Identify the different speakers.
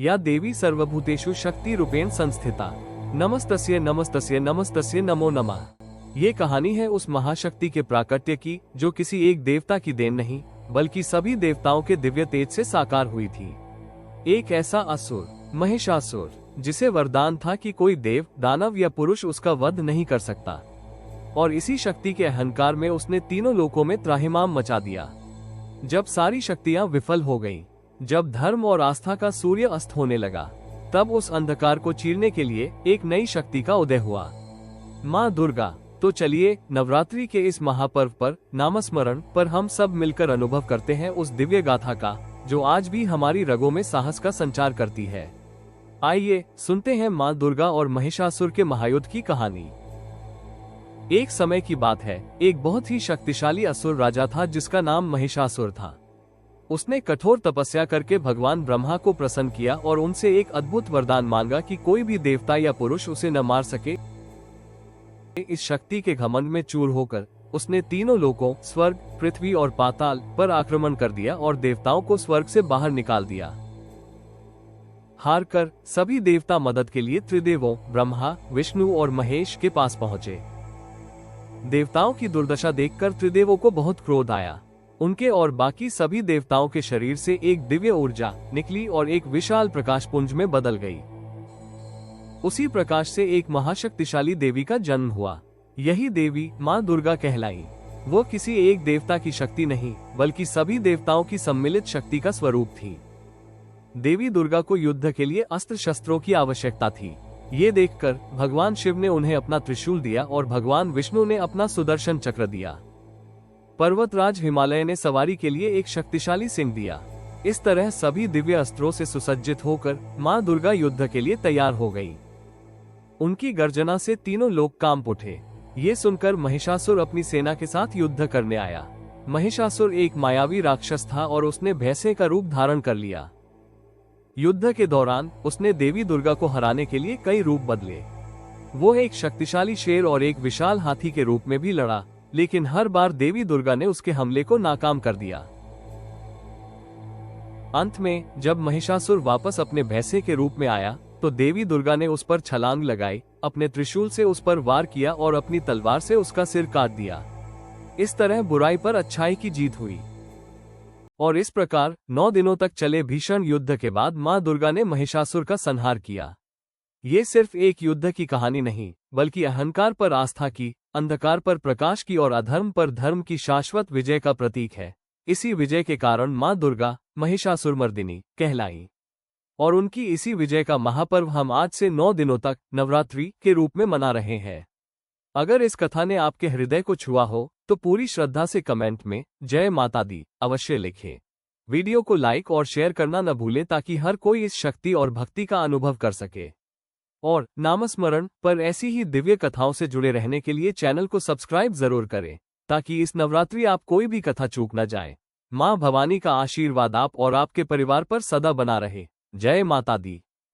Speaker 1: या देवी सर्वभूतेषु शक्ति रूपेण संस्थिता। नमस्तस्य नमस्तस्य नमस्तस्य नमो नमः। ये कहानी है उस महाशक्ति के प्राकट्य की जो किसी एक देवता की देन नहीं बल्कि सभी देवताओं के दिव्य तेज से साकार हुई थी। एक ऐसा असुर महिषासुर जिसे वरदान था कि कोई देव, दानव या पुरुष उसका वध नहीं कर सकता, और इसी शक्ति के अहंकार में उसने तीनों लोकों में त्राहिमाम मचा दिया। जब सारी शक्तियां विफल हो गईं, जब धर्म और आस्था का सूर्य अस्त होने लगा, तब उस अंधकार को चीरने के लिए एक नई शक्ति का उदय हुआ, माँ दुर्गा। तो चलिए नवरात्रि के इस महापर्व पर नामस्मरण पर हम सब मिलकर अनुभव करते हैं उस दिव्य गाथा का जो आज भी हमारी रगों में साहस का संचार करती है। आइए सुनते हैं माँ दुर्गा और महिषासुर के महायुद्ध की कहानी। एक समय की बात है, एक बहुत ही शक्तिशाली असुर राजा था जिसका नाम महिषासुर था। उसने कठोर तपस्या करके भगवान ब्रह्मा को प्रसन्न किया और उनसे एक अद्भुत वरदान मांगा कि कोई भी देवता या पुरुष उसे न मार सके। इस शक्ति के घमंड में चूर होकर उसने तीनों लोकों स्वर्ग, पृथ्वी और पाताल पर आक्रमण कर दिया और देवताओं को स्वर्ग से बाहर निकाल दिया। हार कर सभी देवता मदद के लिए त्रिदेवों ब्रह्मा, विष्णु और महेश के पास पहुंचे। देवताओं की दुर्दशा देखकर त्रिदेवों को बहुत क्रोध आया। उनके और बाकी सभी देवताओं के शरीर से एक दिव्य ऊर्जा निकली और एक विशाल प्रकाश पुंज में बदल गई। उसी प्रकाश से एक महाशक्तिशाली देवी का जन्म हुआ। यही देवी माँ दुर्गा कहलाई। वो किसी एक देवता की शक्ति नहीं बल्कि सभी देवताओं की सम्मिलित शक्ति का स्वरूप थी। देवी दुर्गा को युद्ध के लिए अस्त्र शस्त्रों की आवश्यकता थी। ये देखकर भगवान शिव ने उन्हें अपना त्रिशूल दिया और भगवान विष्णु ने अपना सुदर्शन चक्र दिया। पर्वतराज हिमालय ने सवारी के लिए एक शक्तिशाली सिंह दिया। इस तरह सभी दिव्य अस्त्रों से सुसज्जित होकर माँ दुर्गा युद्ध के लिए तैयार हो गई। उनकी गर्जना से तीनों लोग कांप उठे। ये सुनकर महिषासुर अपनी सेना के साथ युद्ध करने आया। महिषासुर एक मायावी राक्षस था और उसने भैंसे का रूप धारण कर लिया। युद्ध के दौरान उसने देवी दुर्गा को हराने के लिए कई रूप बदले। वो एक शक्तिशाली शेर और एक विशाल हाथी के रूप में भी लड़ा, लेकिन हर बार देवी दुर्गा ने उसके हमले को नाकाम कर दिया। अंत में जब महिषासुर वापस अपने भैंसे के रूप में आया तो देवी दुर्गा ने उस पर छलांग लगाई, अपने त्रिशूल से उस पर वार किया और अपनी तलवार से उसका सिर काट दिया। इस तरह बुराई पर अच्छाई की जीत हुई। और इस प्रकार 9 दिनों तक चले भीषण युद्ध के बाद माँ दुर्गा ने महिषासुर का संहार किया। ये सिर्फ एक युद्ध की कहानी नहीं बल्कि अहंकार पर आस्था की, अंधकार पर प्रकाश की और अधर्म पर धर्म की शाश्वत विजय का प्रतीक है। इसी विजय के कारण माँ दुर्गा महिषासुरमर्दिनी कहलाई और उनकी इसी विजय का महापर्व हम आज से 9 दिनों तक नवरात्रि के रूप में मना रहे हैं। अगर इस कथा ने आपके हृदय को छुआ हो तो पूरी श्रद्धा से कमेंट में जय माता दी अवश्य लिखें। वीडियो को लाइक और शेयर करना न भूलें ताकि हर कोई इस शक्ति और भक्ति का अनुभव कर सके। और नामस्मरण पर ऐसी ही दिव्य कथाओं से जुड़े रहने के लिए चैनल को सब्सक्राइब जरूर करें ताकि इस नवरात्रि आप कोई भी कथा चूक न जाए। माँ भवानी का आशीर्वाद आप और आपके परिवार पर सदा बना रहे। जय माता दी।